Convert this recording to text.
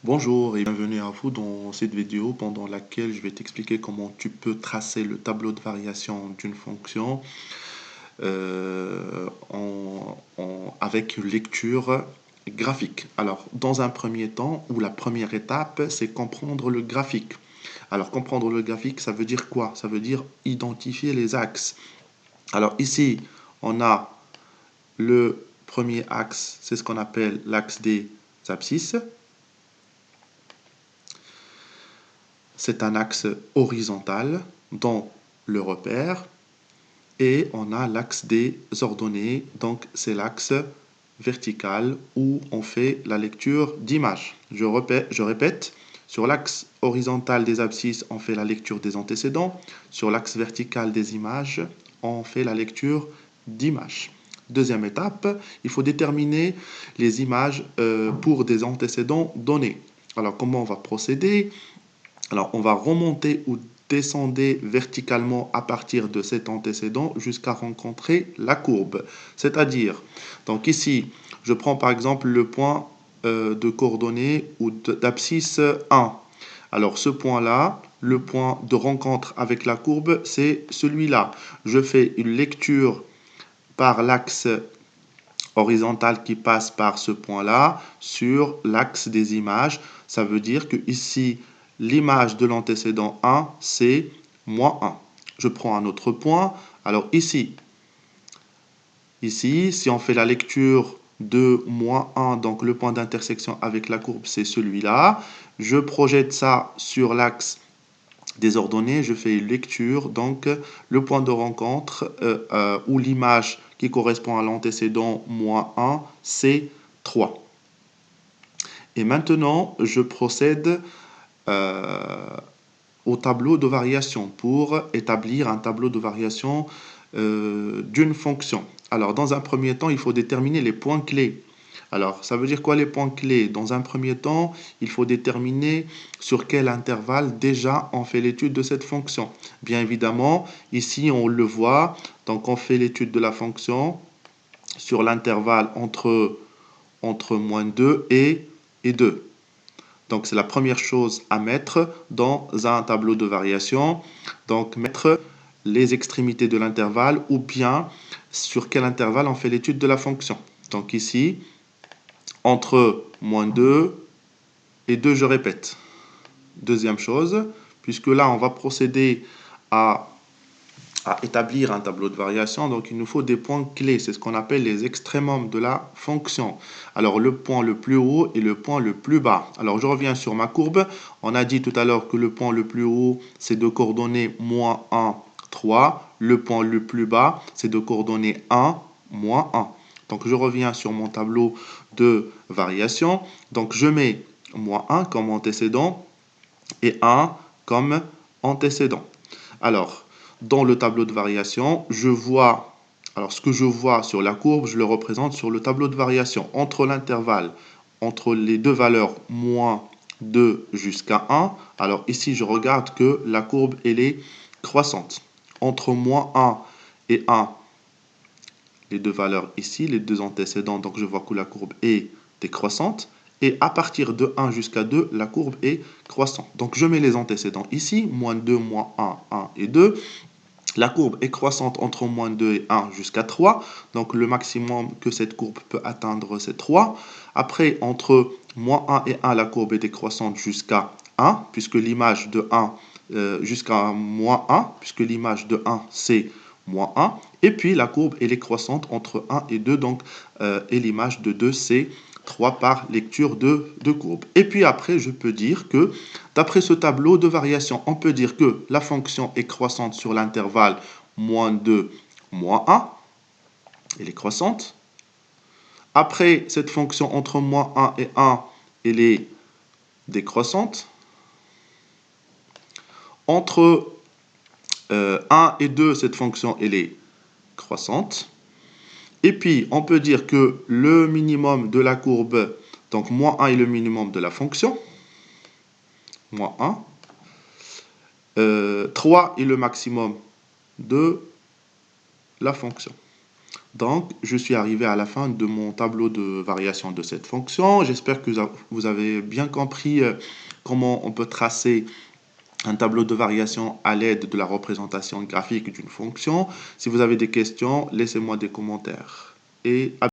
Bonjour et bienvenue à vous dans cette vidéo pendant laquelle je vais t'expliquer comment tu peux tracer le tableau de variation d'une fonction avec une lecture graphique. Alors, dans un premier temps, ou la première étape, c'est comprendre le graphique. Alors, comprendre le graphique, ça veut dire quoi? Ça veut dire identifier les axes. Alors ici, on a le premier axe, c'est ce qu'on appelle l'axe des abscisses. C'est un axe horizontal dans le repère. Et on a l'axe des ordonnées, donc c'est l'axe vertical où on fait la lecture d'images. Je répète, sur l'axe horizontal des abscisses, on fait la lecture des antécédents. Sur l'axe vertical des images, on fait la lecture d'images. Deuxième étape, il faut déterminer les images pour des antécédents donnés. Alors comment on va procéder? Alors, on va remonter ou descendre verticalement à partir de cet antécédent jusqu'à rencontrer la courbe. C'est-à-dire, donc ici, je prends par exemple le point de coordonnées ou d'abscisse 1. Alors, ce point-là, le point de rencontre avec la courbe, c'est celui-là. Je fais une lecture par l'axe horizontal qui passe par ce point-là sur l'axe des images. Ça veut dire que ici, l'image de l'antécédent 1, c'est moins 1. Je prends un autre point. Alors ici, si on fait la lecture de moins 1, donc le point d'intersection avec la courbe, c'est celui-là. Je projette ça sur l'axe des ordonnées, je fais une lecture, donc le point de rencontre ou l'image qui correspond à l'antécédent moins 1, c'est 3. Et maintenant, je procède au tableau de variation pour établir un tableau de variation d'une fonction. Alors, dans un premier temps, il faut déterminer les points clés. Alors, ça veut dire quoi les points clés? Dans un premier temps, il faut déterminer sur quel intervalle déjà on fait l'étude de cette fonction. Bien évidemment, ici on le voit, donc on fait l'étude de la fonction sur l'intervalle entre moins 2 et 2. Donc c'est la première chose à mettre dans un tableau de variation. Donc mettre les extrémités de l'intervalle ou bien sur quel intervalle on fait l'étude de la fonction. Donc ici, entre moins 2 et 2, je répète. Deuxième chose, puisque là, on va procéder à établir un tableau de variation, donc il nous faut des points clés, c'est ce qu'on appelle les extrémums de la fonction. Alors le point le plus haut et le point le plus bas. Alors je reviens sur ma courbe, on a dit tout à l'heure que le point le plus haut, c'est de coordonnées moins 1, 3. Le point le plus bas, c'est de coordonnées 1, moins 1. Donc je reviens sur mon tableau de variation, donc je mets moins 1 comme antécédent et 1 comme antécédent. Alors, dans le tableau de variation, je vois, alors ce que je vois sur la courbe, je le représente sur le tableau de variation. Entre l'intervalle, entre les deux valeurs moins 2 jusqu'à 1, alors ici je regarde que la courbe elle est croissante. Entre moins 1 et 1, les deux valeurs ici, les deux antécédents, donc je vois que la courbe est décroissante. Et à partir de 1 jusqu'à 2, la courbe est croissante. Donc je mets les antécédents ici, moins 2, moins 1, 1 et 2. La courbe est croissante entre moins 2 et 1 jusqu'à 3. Donc le maximum que cette courbe peut atteindre, c'est 3. Après, entre moins 1 et 1, la courbe est décroissante jusqu'à 1, puisque l'image de 1 jusqu'à moins 1, puisque l'image de 1, c'est moins 1. Et puis la courbe, elle est croissante entre 1 et 2, donc, et l'image de 2, c'est 3 par lecture de courbe. Et puis après, je peux dire que, d'après ce tableau de variation, on peut dire que la fonction est croissante sur l'intervalle moins 2, moins 1. Elle est croissante. Après, cette fonction entre moins 1 et 1, elle est décroissante. Entre 1 et 2, cette fonction, elle est croissante. Et puis, on peut dire que le minimum de la courbe, donc moins 1 est le minimum de la fonction, moins 1. 3 est le maximum de la fonction. Donc, je suis arrivé à la fin de mon tableau de variation de cette fonction. J'espère que vous avez bien compris comment on peut tracer un tableau de variation à l'aide de la représentation graphique d'une fonction. Si vous avez des questions, laissez-moi des commentaires. Et à